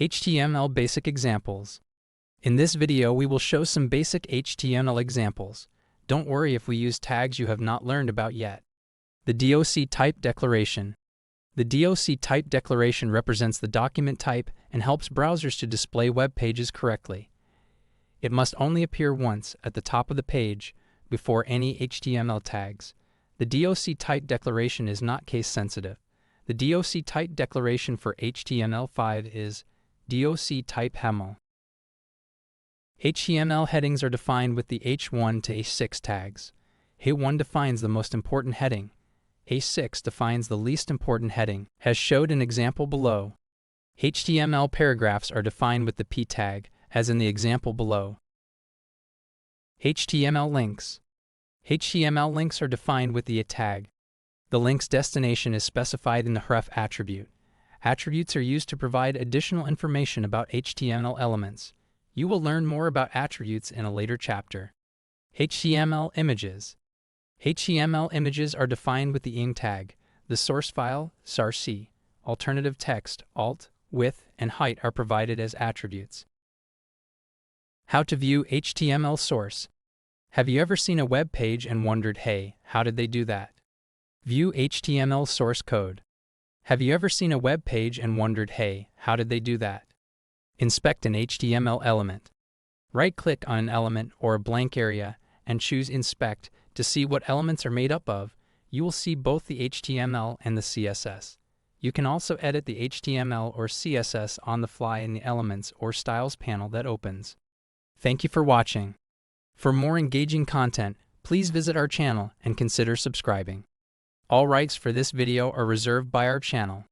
HTML Basic Examples. In this video, we will show some basic HTML examples. Don't worry if we use tags you have not learned about yet. The Doctype Declaration. The Doctype Declaration represents the document type and helps browsers to display web pages correctly. It must only appear once at the top of the page before any HTML tags. The Doctype Declaration is not case-sensitive. The Doctype Declaration for HTML5 is Doctype HTML. HTML headings are defined with the H1 to H6 tags. H1 defines the most important heading. H6 defines the least important heading, as showed in example below. HTML paragraphs are defined with the P tag, as in the example below. HTML links. HTML links are defined with the A tag. The link's destination is specified in the href attribute. Attributes are used to provide additional information about HTML elements. You will learn more about attributes in a later chapter. HTML images. HTML images are defined with the ing tag. The source file, src, alternative text, alt, width, and height are provided as attributes. How to view HTML source. Have you ever seen a web page and wondered, hey, how did they do that? View HTML source code. Have you ever seen a web page and wondered, hey, how did they do that? Inspect an HTML element. Right-click on an element or a blank area and choose Inspect to see what elements are made up of. You will see both the HTML and the CSS. You can also edit the HTML or CSS on the fly in the Elements or Styles panel that opens. Thank you for watching. For more engaging content, please visit our channel and consider subscribing. All rights for this video are reserved by our channel.